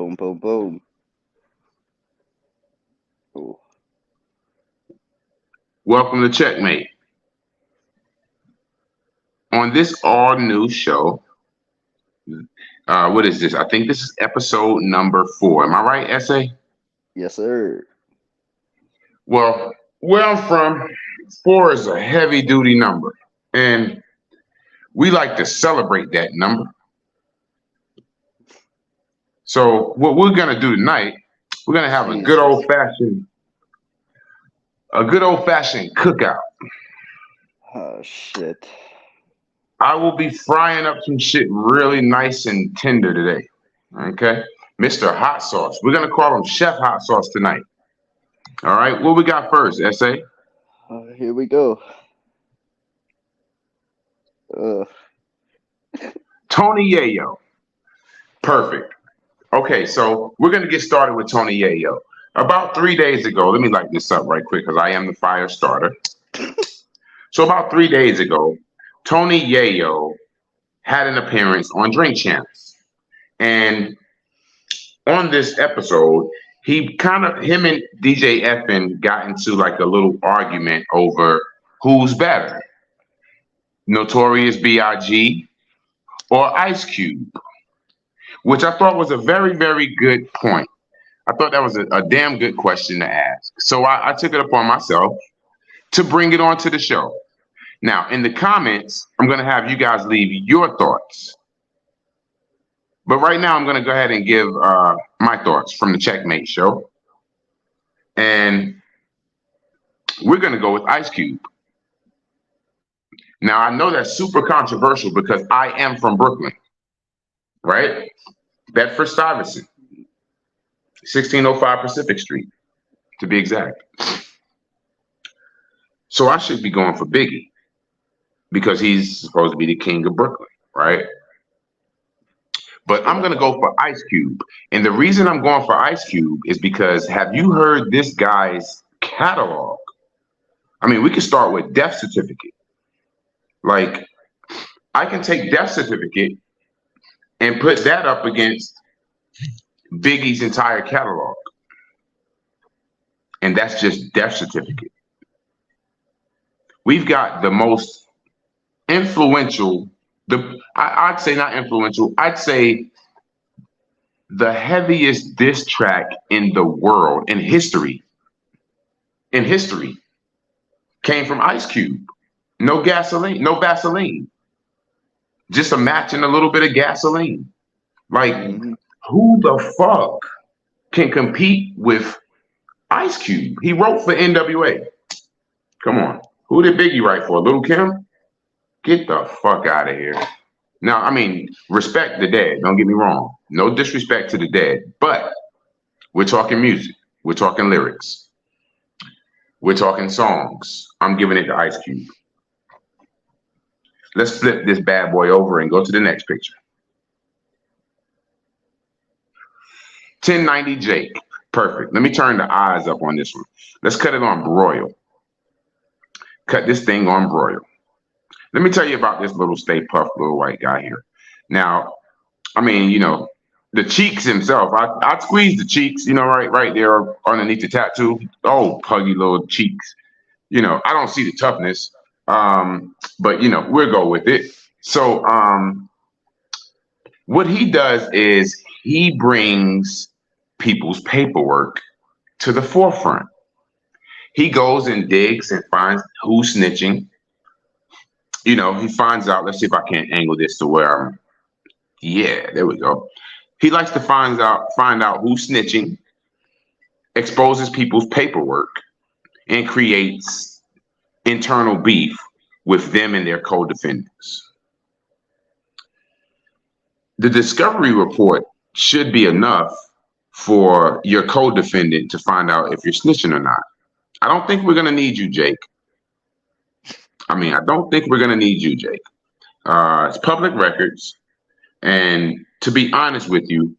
Boom, boom, boom. Ooh. Welcome to Checkmate. On this all new show, what is this? I think this is episode number 4. Am I right, SA? Yes, sir. Well, where I'm from, 4 is a heavy duty number. And we like to celebrate that number. So what we're gonna do tonight, we're gonna have Jesus. a good old fashioned cookout. Oh, shit. I will be frying up some shit really nice and tender today. Okay. Mr. Hot Sauce. We're gonna call him Chef Hot Sauce tonight. All right. What we got first, SA? Here we go. Uh, Tony Yayo. Perfect. Okay, so we're gonna get started with Tony Yayo. About 3 days ago, let me light this up right quick because I am the fire starter. So about 3 days ago, Tony Yayo had an appearance on Drink Champs. And on this episode, him and DJ Effin got into like a little argument over who's better, Notorious B.I.G. or Ice Cube, which I thought was a very, very good point. I thought that was a damn good question to ask. So I took it upon myself to bring it onto the show. Now, in the comments, I'm going to have you guys leave your thoughts. But right now, I'm going to go ahead and give my thoughts from the Checkmate show. And we're going to go with Ice Cube. Now, I know that's super controversial because I am from Brooklyn, right? Bedford-Stuyvesant, 1605 Pacific Street, to be exact. So I should be going for Biggie because he's supposed to be the king of Brooklyn, right? But I'm going to go for Ice Cube. And the reason I'm going for Ice Cube is because have you heard this guy's catalog? I mean, we can start with Death Certificate. Like, I can take Death Certificate and put that up against Biggie's entire catalog. And that's just Death Certificate. We've got the most influential, I'd say not influential, I'd say the heaviest diss track in the world, in history, came from Ice Cube. No gasoline, no Vaseline. Just a match and a little bit of gasoline. Like, who the fuck can compete with Ice Cube? He wrote for NWA. Come on. Who did Biggie write for? Lil' Kim? Get the fuck out of here. Now, I mean, respect the dead. Don't get me wrong. No disrespect to the dead. But we're talking music. We're talking lyrics. We're talking songs. I'm giving it to Ice Cube. Let's flip this bad boy over and go to the next picture. 1090 Jake. Perfect. Let me turn the eyes up on this one. Let's cut it on broil. Cut this thing on broil. Let me tell you about this little Stay Puft little white guy here. Now, I mean, you know, the cheeks himself, I'd squeeze the cheeks, you know, right there underneath the tattoo. Oh, puggy little cheeks. You know, I don't see the toughness, but, you know, we'll go with it. So what he does is he brings people's paperwork to the forefront. He goes and digs and finds who's snitching. You know, he finds out, let's see if I can't angle this to where yeah, there we go. He likes to find out who's snitching, exposes people's paperwork, and creates internal beef with them and their co-defendants. The discovery report should be enough for your co-defendant to find out if you're snitching or not. I don't think we're going to need you, Jake. I don't think we're going to need you, Jake. It's public records. And to be honest with you,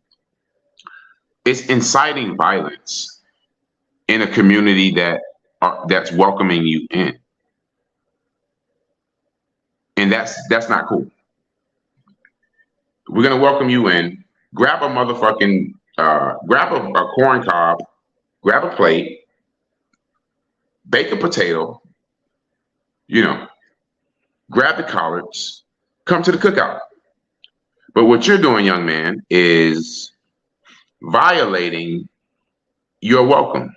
it's inciting violence in a community that's welcoming you in. And that's not cool. We're going to welcome you in. Grab a motherfucking grab a corn cob, grab a plate, bake a potato, you know, grab the collards, come to the cookout. But what you're doing, young man, is violating your welcome.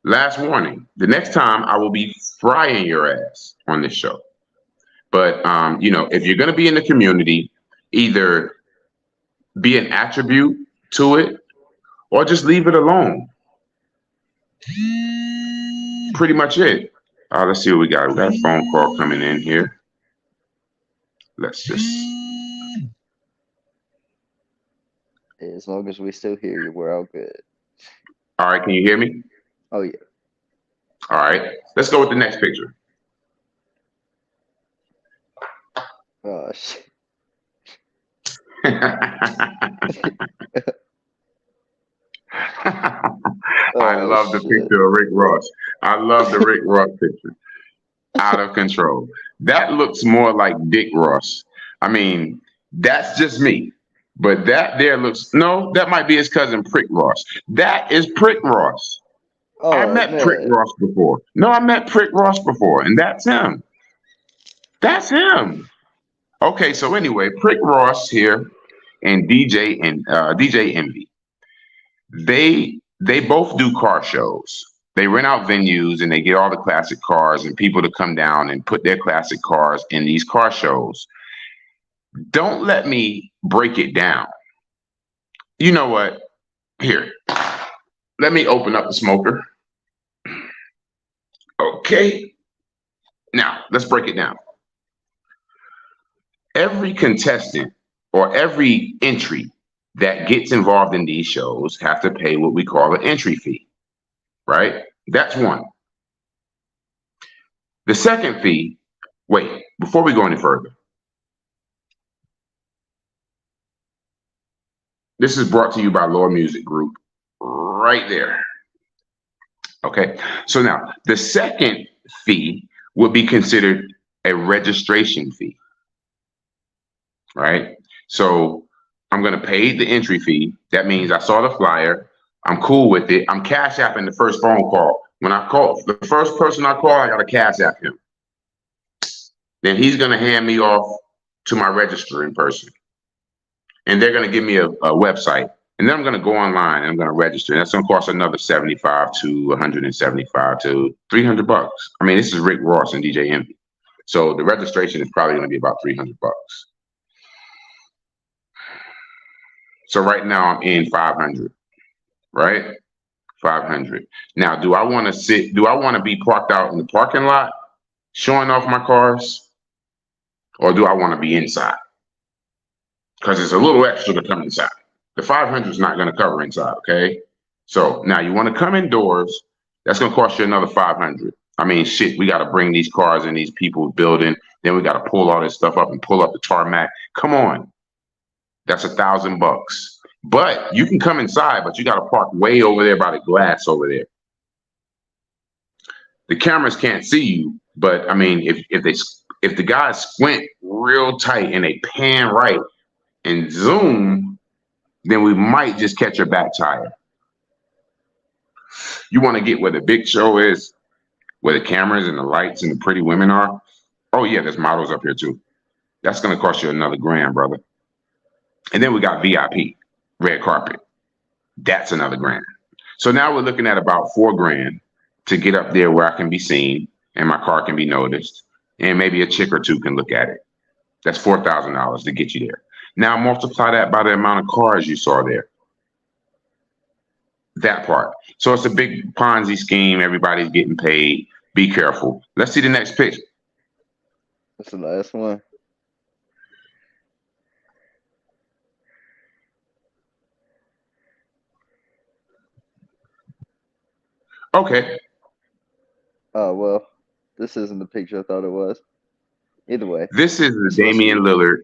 Last warning, the next time I will be frying your ass on this show. But, if you're going to be in the community, either be an attribute to it or just leave it alone. Pretty much it. Let's see what we got. We got a phone call coming in here. Let's just. As long as we still hear you, we're all good. All right, can you hear me? Oh, yeah. All right, let's go with the next picture. Oh, shit. I love the picture of Rick Ross. I love the Rick Ross picture. Out of control. That looks more like Dick Ross. I mean, that's just me. But that there looks, no, that might be his cousin Prick Ross. That is Prick Ross. Oh, I met man. Prick Ross before. No, I met Prick Ross before, and that's him. That's him. Okay, so anyway, Prick Ross here and DJ Envy. They both do car shows. They rent out venues and they get all the classic cars and people to come down and put their classic cars in these car shows. Don't let me break it down. You know what? Here, let me open up the smoker. Okay. Now, let's break it down. Every contestant or every entry that gets involved in these shows have to pay what we call an entry fee, right? That's one. The second fee, wait, before we go any further, this is brought to you by Lore Music Group right there. Okay, so now the second fee would be considered a registration fee, right? So I'm going to pay the entry fee. That means I saw the flyer. I'm cool with it. I'm cash apping the first phone call. When I call the first person I call, I got to cash app him. Then he's going to hand me off to my registering person. And they're going to give me a website. And then I'm going to go online and I'm going to register. And that's going to cost another 75 to 175 to $300. I mean, this is Rick Ross and DJ Envy. So the registration is probably going to be about $300. So right now I'm in 500, right? 500. Now, do I want to be parked out in the parking lot showing off my cars? Or do I want to be inside? Because it's a little extra to come inside. The 500 is not going to cover inside, okay? So now you want to come indoors. That's going to cost you another 500. I mean, shit, we got to bring these cars in these people's building. Then we got to pull all this stuff up and pull up the tarmac. Come on. That's $1,000. But you can come inside, but you got to park way over there by the glass over there. The cameras can't see you, but I mean, if the guys squint real tight and they pan right and zoom, then we might just catch your back tire. You want to get where the big show is, where the cameras and the lights and the pretty women are? Oh yeah, there's models up here too. That's going to cost you another $1,000, brother. And then we got VIP, red carpet. That's another $1,000. So now we're looking at about $4,000 to get up there where I can be seen and my car can be noticed, and maybe a chick or two can look at it. That's $4,000 to get you there. Now multiply that by the amount of cars you saw there. That part. So it's a big Ponzi scheme. Everybody's getting paid. Be careful. Let's see the next picture. That's the last one. Okay. Oh, well, this isn't the picture I thought it was. Either way. This is the Damian Lillard.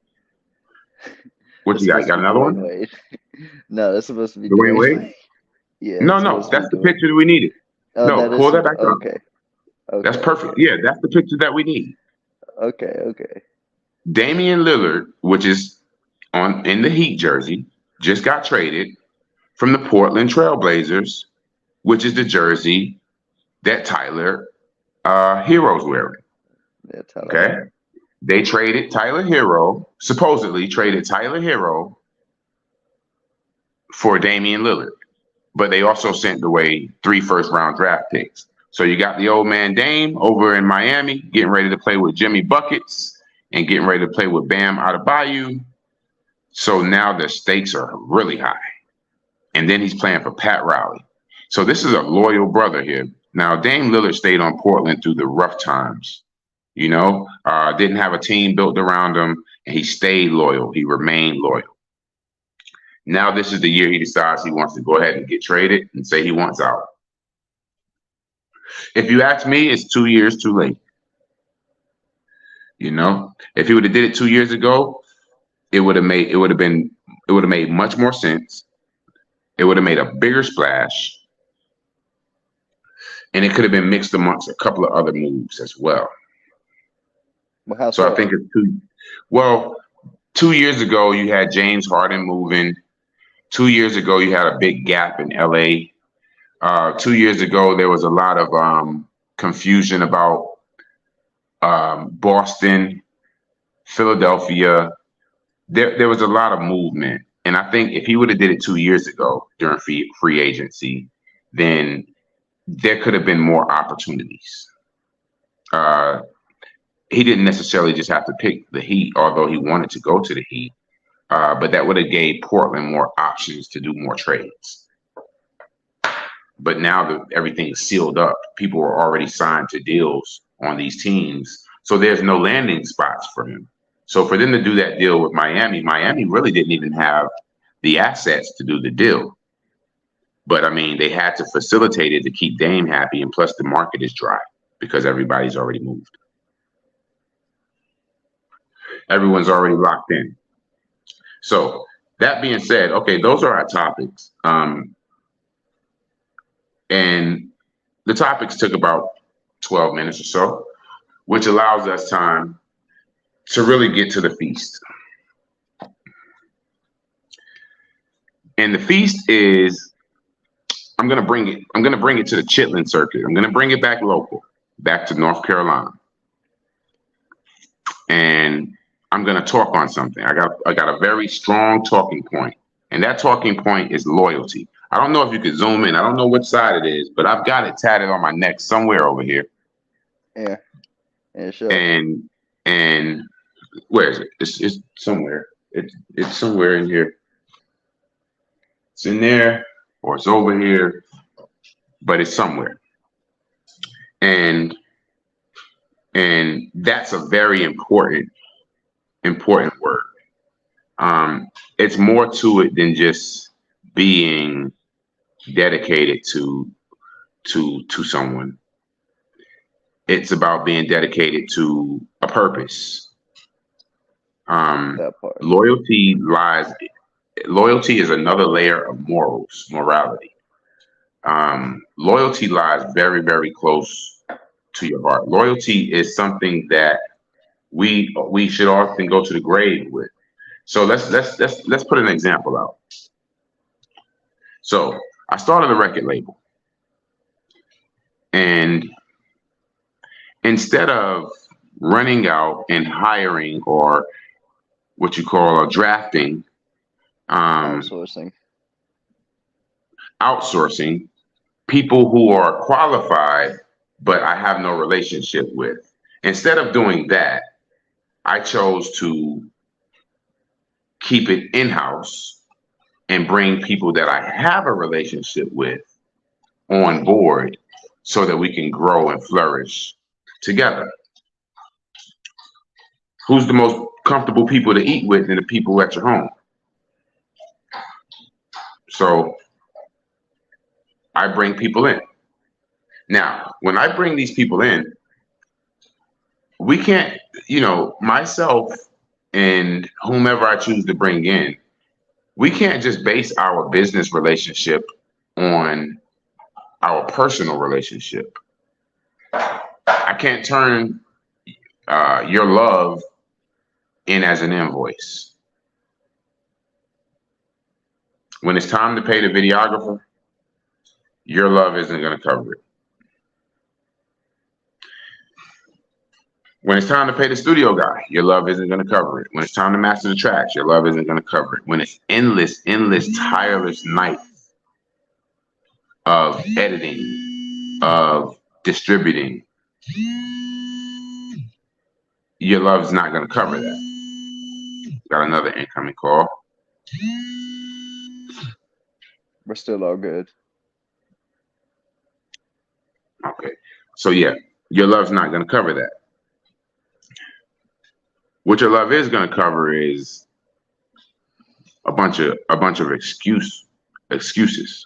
What you got? You got another one? Wade. No, that's supposed to be Dwayne Wade? Yeah. No, that's the picture that we needed. Oh, no, pull that back up. Okay. That's perfect. Yeah, that's the picture that we need. Okay. Damian Lillard, which is in the Heat jersey, just got traded from the Portland Trailblazers, which is the jersey that Tyler Hero's wearing. Yeah, Tyler Okay. Hero. They traded Tyler Hero, supposedly traded Tyler Hero for Damian Lillard, but they also sent away 3 first-round draft picks. So you got the old man Dame over in Miami getting ready to play with Jimmy Buckets and getting ready to play with Bam Adebayo. So now the stakes are really high. And then he's playing for Pat Riley. So this is a loyal brother here. Now, Dame Lillard stayed on Portland through the rough times. Didn't have a team built around him, and he stayed loyal. He remained loyal. Now this is the year he decides he wants to go ahead and get traded and say he wants out. If you ask me, it's 2 years too late. If he would have did it 2 years ago, it would have made much more sense. It would have made a bigger splash, and it could have been mixed amongst a couple of other moves as well. Well, how So so? I think it's too. Well, 2 years ago you had James Harden moving. 2 years ago you had a big gap in LA. 2 years ago there was a lot of confusion about Boston, Philadelphia. There was a lot of movement, and I think if he would have did it 2 years ago during free agency, then there could have been more opportunities. He didn't necessarily just have to pick the Heat, although he wanted to go to the Heat. But that would have gave Portland more options to do more trades. But now that everything is sealed up, people are already signed to deals on these teams. So there's no landing spots for him. So for them to do that deal with Miami really didn't even have the assets to do the deal. But I mean, they had to facilitate it to keep Dame happy. And plus the market is dry because everybody's already moved. Everyone's already locked in. So that being said, okay, those are our topics. And the topics took about 12 minutes or so, which allows us time to really get to the feast. And the feast is, I'm gonna bring it to the Chitlin circuit. I'm gonna bring it back local, back to North Carolina. And I'm gonna talk on something. I got a very strong talking point, and that talking point is loyalty. I don't know if you could zoom in. I don't know which side it is, but I've got it tatted on my neck somewhere over here. Yeah, sure. And where is it? It's somewhere. It's somewhere in here. It's in there, or it's over here, but it's somewhere. And that's a very important word. It's more to it than just being dedicated to someone. It's about being dedicated to a purpose. That part. Loyalty is another layer of morality. Loyalty lies very, very close to your heart. Loyalty is something that we should often go to the grave with. So let's put an example out. So I started a record label, and instead of running out and hiring, or what you call drafting, Outsourcing people who are qualified, but I have no relationship with. Instead of doing that, I chose to keep it in-house and bring people that I have a relationship with on board so that we can grow and flourish together. Who's the most comfortable people to eat with than the people at your home? So I bring people in. Now, when I bring these people in, we can't, myself and whomever I choose to bring in, we can't just base our business relationship on our personal relationship. I can't turn your love in as an invoice. When it's time to pay the videographer, your love isn't going to cover it. When it's time to pay the studio guy, your love isn't going to cover it. When it's time to master the tracks, your love isn't going to cover it. When it's endless, tireless nights of editing, of distributing, your love's not going to cover that. Got another incoming call. We're still all good. Okay. So yeah, your love's not going to cover that. What your love is going to cover is a bunch of excuses.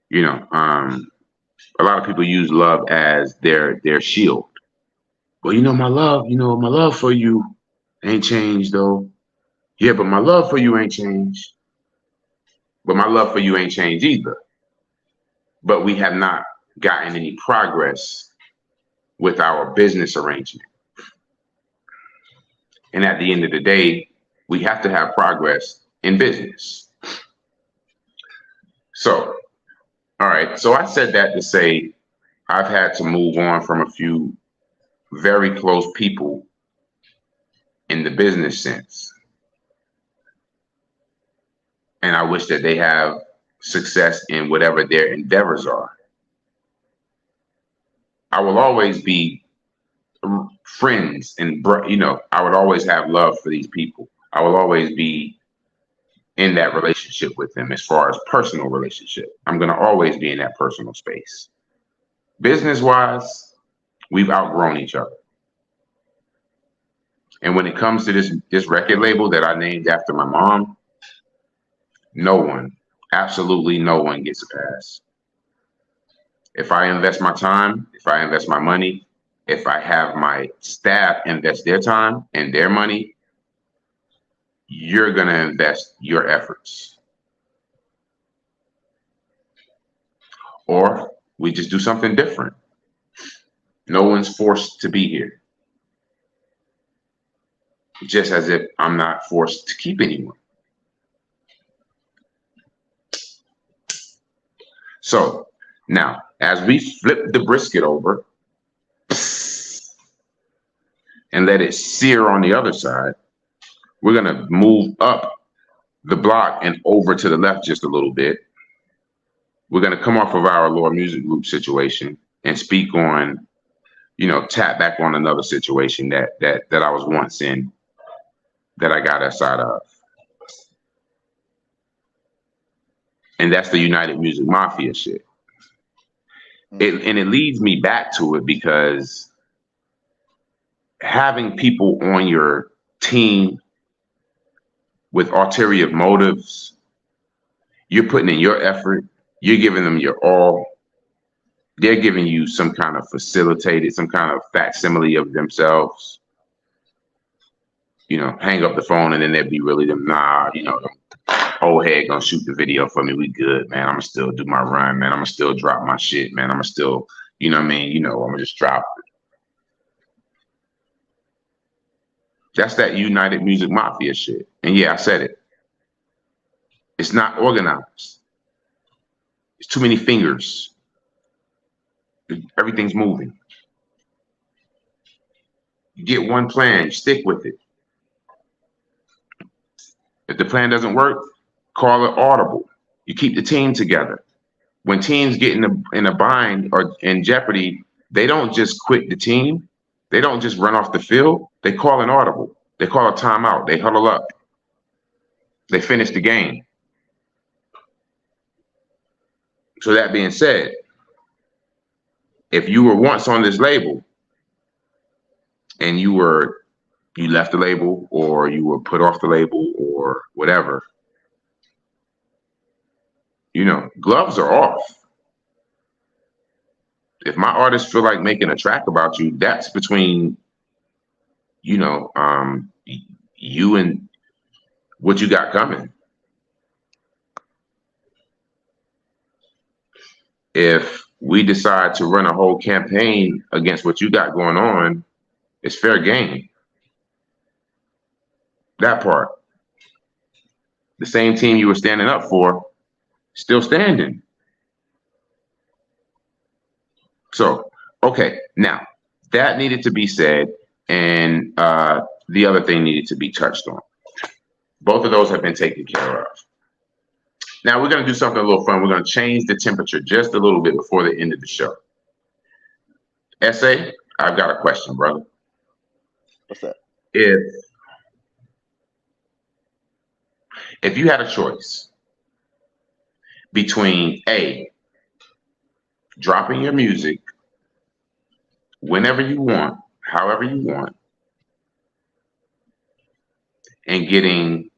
You know, a lot of people use love as their shield. Well, my love for you ain't changed though. Yeah, but my love for you ain't changed. But my love for you ain't changed either. But we have not gotten any progress with our business arrangement. And at the end of the day, we have to have progress in business. So, all right. So I said that to say I've had to move on from a few very close people in the business sense. And I wish that they have success in whatever their endeavors are. I will always be friends and, I would always have love for these people. I will always be in that relationship with them as far as personal relationship. I'm going to always be in that personal space. Business-wise, we've outgrown each other. And when it comes to this record label that I named after my mom, no one, absolutely no one gets a pass. If I invest my time, if I invest my money, if I have my staff invest their time and their money, you're going to invest your efforts. Or we just do something different. No one's forced to be here. Just as if I'm not forced to keep anyone. So now, as we flip the brisket over and let it sear on the other side, we're going to move up the block and over to the left just a little bit. We're going to come off of our Lore Music Group situation and speak on, tap back on another situation that I was once in, that I got outside of. And that's the United Music Mafia shit. It leads me back to it because having people on your team with ulterior motives, you're putting in your effort, you're giving them your all, they're giving you some kind of facilitated, some kind of facsimile of themselves. Hang up the phone and then they'd be really them, old head gonna shoot the video for me. We good, man. I'm gonna still do my run, man. I'm gonna still drop my shit, man. I'm gonna still, I'm gonna just drop it. That's that United Music Mafia shit. And yeah, I said it. It's not organized. It's too many fingers. Everything's moving. You get one plan, you stick with it. If the plan doesn't work, call it audible. You keep the team together. When teams get in a bind or in jeopardy, they don't just quit the team. They don't just run off the field. They call an audible. They call a timeout. They huddle up. They finish the game. So that being said, if you were once on this label and you left the label or you were put off the label or whatever, gloves are off. If my artists feel like making a track about you, that's between, you and what you got coming. If we decide to run a whole campaign against what you got going on, it's fair game. That part. The same team you were standing up for, Still standing. So, okay, now that needed to be said, and the other thing needed to be touched on. Both of those have been taken care of. Now we're going to do something a little fun. We're going to change the temperature just a little bit before the end of the show. SA, I've got a question, brother. What's that? If if you had a choice between A, dropping your music whenever you want, however you want, and getting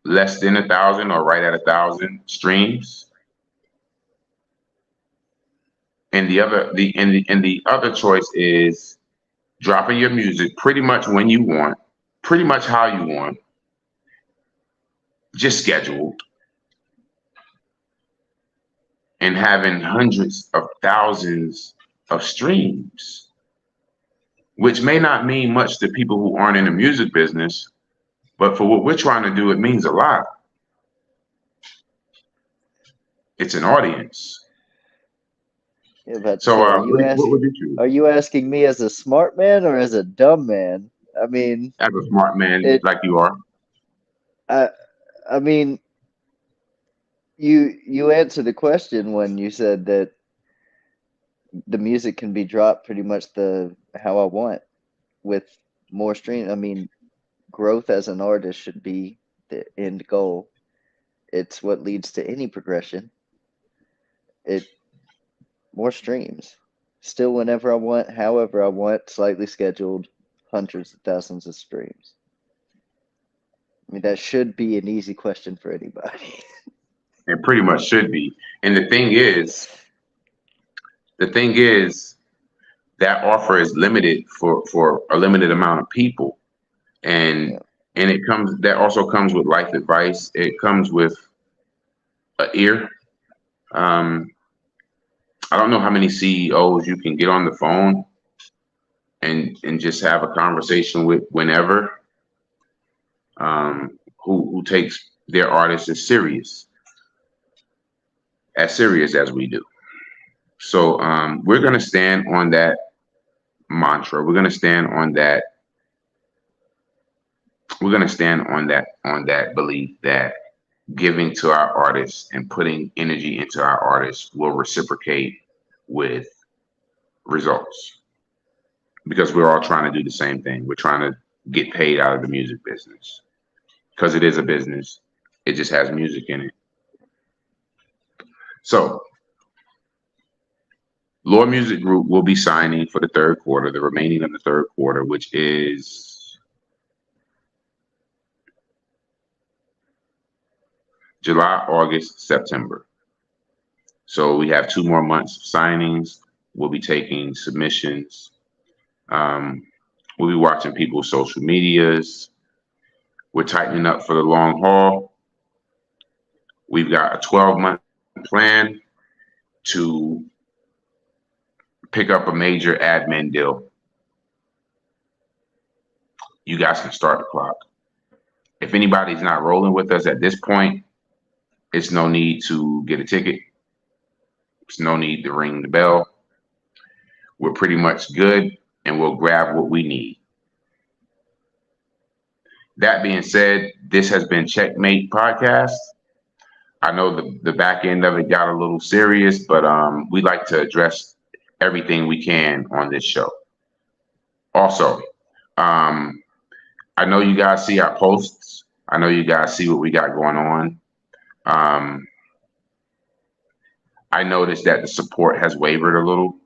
less than 1,000 or right at 1,000 streams, and the other choice is dropping your music pretty much when you want, pretty much how you want, just scheduled, and having hundreds of thousands of streams, which may not mean much to people who aren't in the music business, but for what we're trying to do, it means a lot. It's an audience. Yeah, about to So, say, what would you choose? are you asking me as a smart man or as a dumb man? I mean, As a smart man it. like you are, I. I mean, you answered the question when you said that the music can be dropped pretty much the how I want with more stream. I mean, growth as an artist should be the end goal. It's what leads to any progression. It more streams. Still whenever I want, however I want, slightly scheduled, hundreds of thousands of streams. I mean, that should be an easy question for anybody. it pretty much should be. And the thing is, that offer is limited for a limited amount of people, and Yeah. that also comes with life advice. It comes with an ear. Um, I don't know how many CEOs you can get on the phone and just have a conversation with whenever, who takes their artists as serious as we do. So we're gonna stand on that mantra. We're gonna stand on that. We're gonna stand on that belief that giving to our artists and putting energy into our artists will reciprocate with results, because we're all trying to do the same thing. We're trying to get paid out of the music business because it is a business. It just has music in it. So, Lore Music Group will be signing for the third quarter, the remaining of the third quarter, which is July, August, September. So we have 2 more months of signings. We'll be taking submissions. Um, we'll be watching people's social medias. We're tightening up for the long haul. We've got a 12-month plan to pick up a major admin deal. You guys can start the clock. If anybody's not rolling with us at this point, it's no need to get a ticket. It's no need to ring the bell. We're pretty much good, and we'll grab what we need. That being said, this has been Checkmate Podcast. I know the back end of it got a little serious, but we like to address everything we can on this show. Also, um, I know you guys see our posts. I know you guys see what we got going on. Um, I noticed that the support has wavered a little,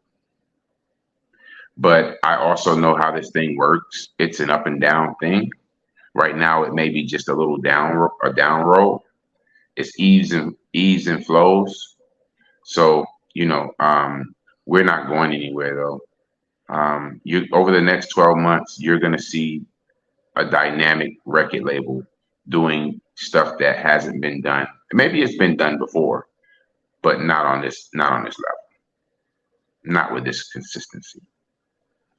but I also know how this thing works. It's an up and down thing. Right now, it may be just a little down roll. It's ease and flows. So we're not going anywhere though. You over the next 12 months, you're gonna see a dynamic record label doing stuff that hasn't been done. Maybe it's been done before, but not on this level, not with this consistency.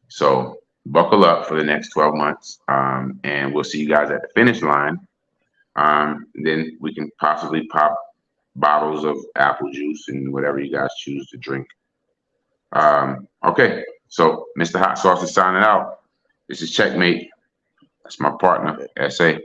So buckle up for the next 12 months, and we'll see you guys at the finish line. Then we can possibly pop bottles of apple juice and whatever you guys choose to drink. Okay, so Mr. Hot Sauce is signing out. This is Checkmate. That's my partner, SA.